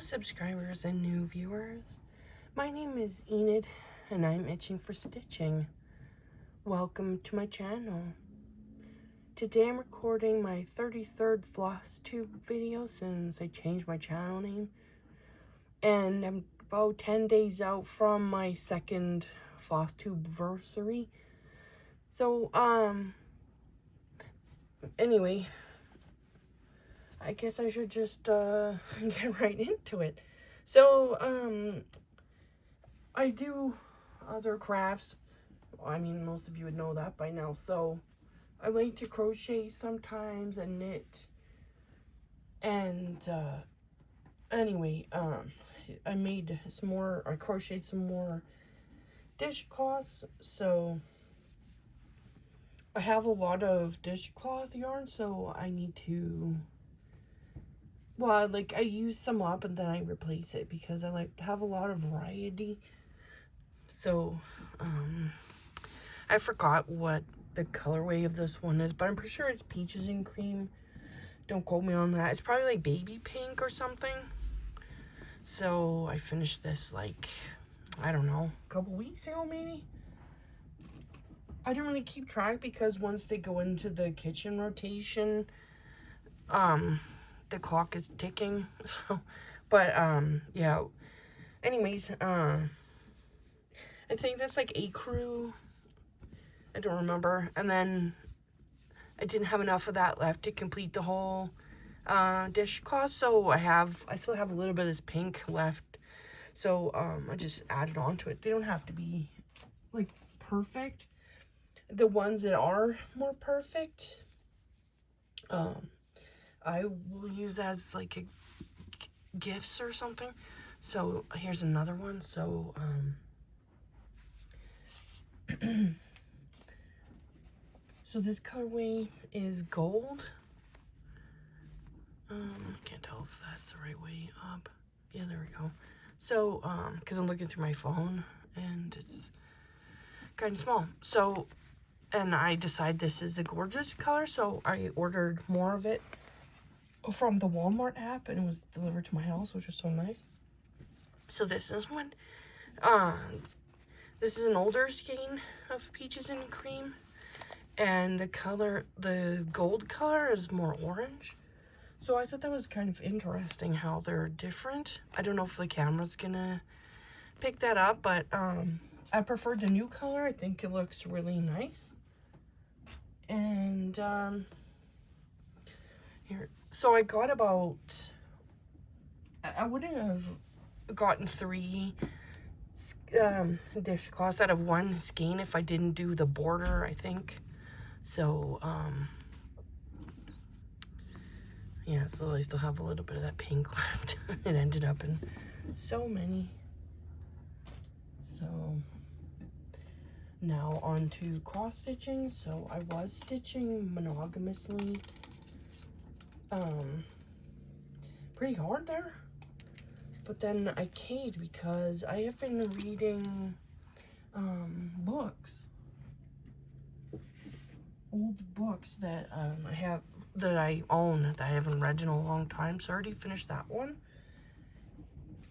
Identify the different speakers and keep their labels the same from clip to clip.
Speaker 1: subscribers and new viewers. My name is Enid and I'm itching for stitching. Welcome to my channel. Today I'm recording my 33rd Flosstube video since I changed my channel name. And I'm about 10 days out from my second Flosstube-versary. So, anyway, I guess I should just get right into it. So, I do other crafts. I mean, most of you would know that by now. So, I like to crochet sometimes and knit. And, anyway, I made some more, I crocheted some more dishcloths. So, I have a lot of dishcloth yarn, so I need to... Well, like, I use some up and then I replace it because I like to have a lot of variety. So, I forgot what the colorway of this one is, but I'm pretty sure it's peaches and cream. Don't quote me on that. It's probably like baby pink or something. So, I finished this like, I don't know, a couple weeks ago maybe? I didn't really keep track because once they go into the kitchen rotation, the clock is ticking. So, but yeah. Anyways, I think that's like ecru. I don't remember. And then I didn't have enough of that left to complete the whole dishcloth. So I still have a little bit of this pink left. So I just added on to it. They don't have to be like perfect. The ones that are more perfect, I will use as like gifts or something. So here's another one. So so this colorway is gold. Can't tell if that's the right way up. Yeah, there we go. So because I'm looking through my phone and it's kind of small. So and I decided this is a gorgeous color, so I ordered more of it from the Walmart app, and it was delivered to my house, which was so nice. So this is one. This is an older skein of peaches and cream, and the gold color is more orange. So I thought that was kind of interesting how they're different. I don't know if the camera's gonna pick that up, but I preferred the new color. I think it looks really nice. And here, so I got about, I wouldn't have gotten 3 dishcloths out of one skein if I didn't do the border, I think. So yeah, so I still have a little bit of that pink left. It ended up in so many. So now on to cross stitching. So I was stitching monogamously. Pretty hard there. But then I caved because I have been reading books. Old books that I own that I haven't read in a long time. So I already finished that one.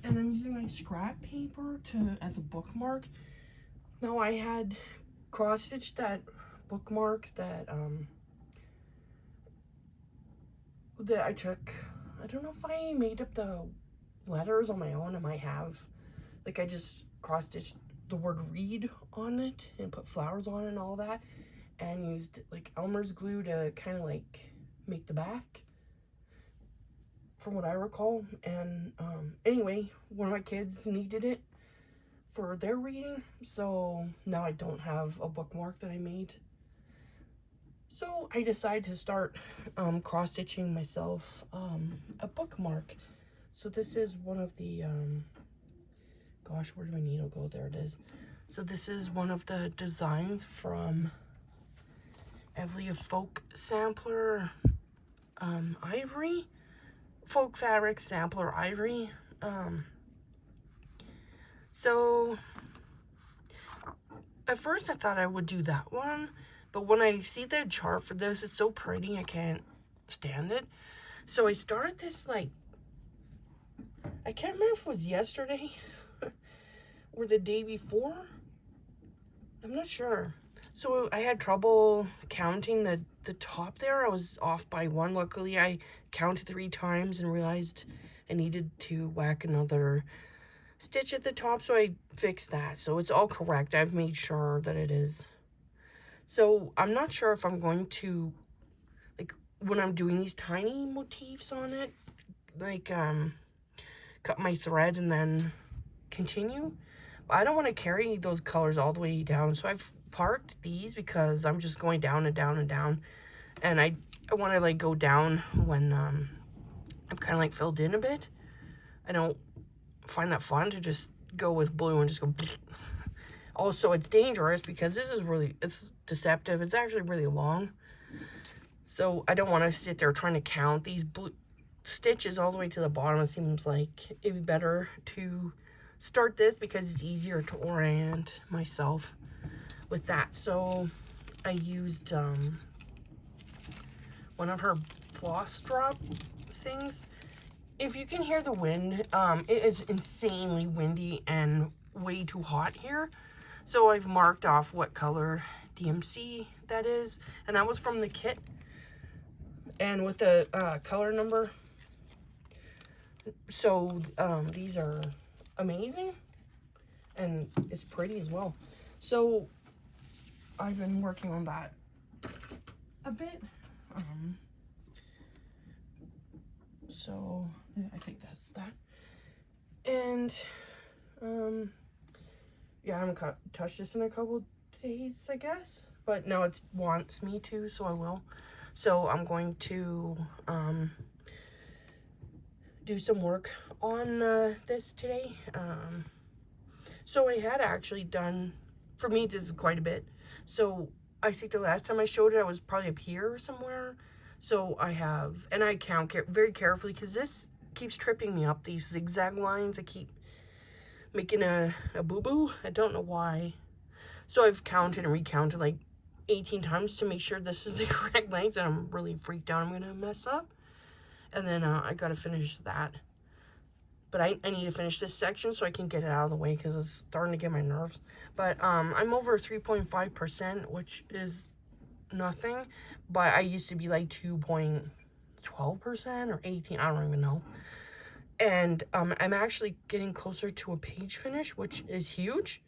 Speaker 1: And I'm using my scrap paper as a bookmark. Now I had cross-stitched that bookmark that I took. I don't know if I made up the letters on my own. I might have. Like, I just cross-stitched the word read on it and put flowers on it and all that. And used, like, Elmer's glue to kind of, like, make the back. From what I recall. And, anyway, one of my kids needed it for their reading, so now I don't have a bookmark that I made. So I decided to start cross-stitching myself a bookmark. So this is one of the, gosh, where did my needle go? There it is. So this is one of the designs from Evlia Folk Sampler Ivory. Folk Fabric Sampler Ivory. So, at first I thought I would do that one, but when I see the chart for this, it's so pretty, I can't stand it. So I started this, like, I can't remember if it was yesterday or the day before. I'm not sure. So I had trouble counting the top there. I was off by one. Luckily, I counted 3 times and realized I needed to whack another stitch at the top, so I fixed that. So it's all correct. I've made sure that it is. So I'm not sure if I'm going to, like, when I'm doing these tiny motifs on it, like, cut my thread and then continue. But I don't want to carry those colors all the way down, so I've parked these because I'm just going down and down and down, and I want to like go down when I've kind of like filled in a bit. I don't find that fun to just go with blue and just go also it's dangerous because this is really, it's deceptive. It's actually really long, so I don't want to sit there trying to count these blue stitches all the way to the bottom. It seems like it'd be better to start this because it's easier to orient myself with that. So I used one of her Flosstube things. If you can hear the wind, it is insanely windy and way too hot here. So I've marked off what color DMC that is, and that was from the kit, and with the color number. So these are amazing, and it's pretty as well. So I've been working on that a bit. So I think that's that. And yeah, I haven't touched this in a couple days, I guess, but now it wants me to, so I will. So I'm going to do some work on this today. So I had actually done, for me this is quite a bit. So I think the last time I showed it, I was probably up here somewhere. So I have, and I count very carefully because this keeps tripping me up. These zigzag lines, I keep making a boo-boo. I don't know why. So I've counted and recounted like 18 times to make sure this is the correct length, and I'm really freaked out I'm gonna mess up. And then I gotta finish that. But I need to finish this section so I can get it out of the way because it's starting to get my nerves. But I'm over 3.5%, which is nothing. But I used to be like 2.12% or 18, I don't even know. And I'm actually getting closer to a page finish, which is huge.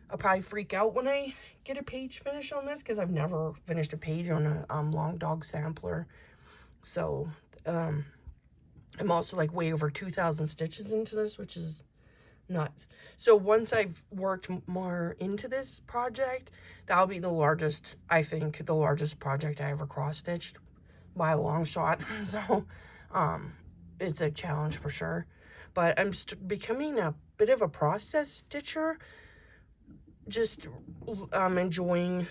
Speaker 1: I'll probably freak out when I get a page finish on this because I've never finished a page on a long dog sampler. So I'm also like way over 2,000 stitches into this, which is nuts. So once I've worked more into this project, that'll be the largest, I think, the largest project I ever cross-stitched by a long shot. So it's a challenge for sure. But I'm becoming a bit of a process stitcher. Just enjoying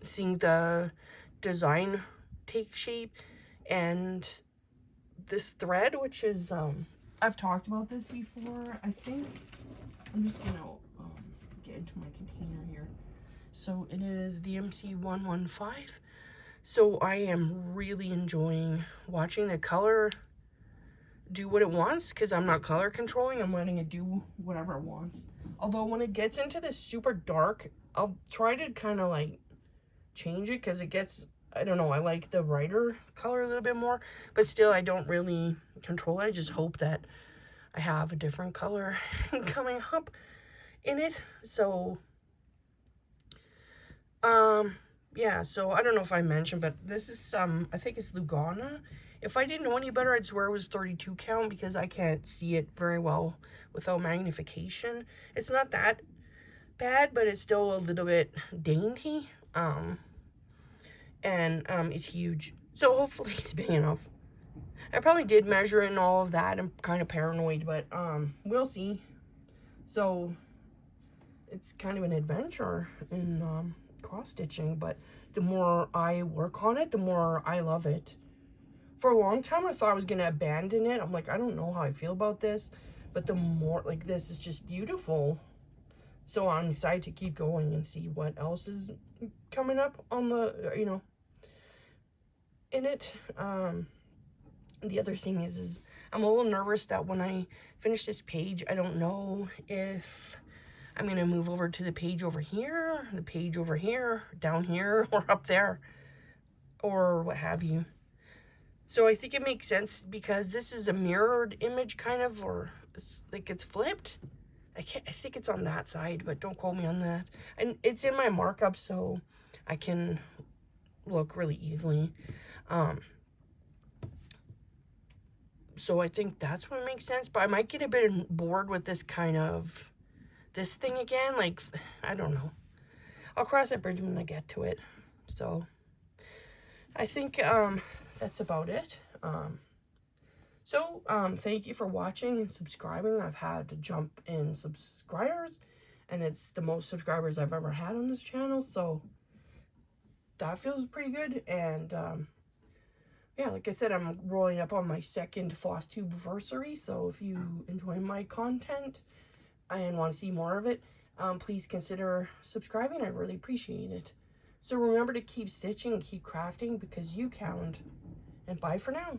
Speaker 1: seeing the design take shape, and this thread, which is I've talked about this before. I think I'm just gonna get into my container here. So it is DMC 115. So I am really enjoying watching the color do what it wants because I'm not color controlling. I'm letting it do whatever it wants. Although when it gets into this super dark, I'll try to kind of like change it because it gets, I don't know, I like the brighter color a little bit more, but still I don't really control it. I just hope that I have a different color coming up in it. So yeah, so I don't know if I mentioned, but this is I think it's Lugana. If I didn't know any better, I'd swear it was 32 count because I can't see it very well without magnification. It's not that bad, but it's still a little bit dainty. And it's huge. So hopefully it's big enough. I probably did measure it and all of that. I'm kind of paranoid, but we'll see. So it's kind of an adventure in cross-stitching, but the more I work on it, the more I love it. For a long time, I thought I was going to abandon it. I'm like, I don't know how I feel about this, but the more, like, this is just beautiful. So I'm excited to keep going and see what else is coming up on the, you know, in it. The other thing is I'm a little nervous that when I finish this page, I don't know if I'm going to move over to the page over here, down here, or up there, or what have you. So I think it makes sense because this is a mirrored image kind of, or it's like it's flipped. I think it's on that side, but don't quote me on that. And it's in my markup, so I can look really easily. So I think that's what makes sense, but I might get a bit bored with this thing again. Like, I don't know. I'll cross that bridge when I get to it. So I think that's about it. Thank you for watching and subscribing. I've had to jump in subscribers, and it's the most subscribers I've ever had on this channel, so that feels pretty good. And yeah, like I said, I'm rolling up on my second Flosstube anniversary, so if you enjoy my content and want to see more of it, please consider subscribing. I'd really appreciate it. So remember to keep stitching and keep crafting because you count. And bye for now.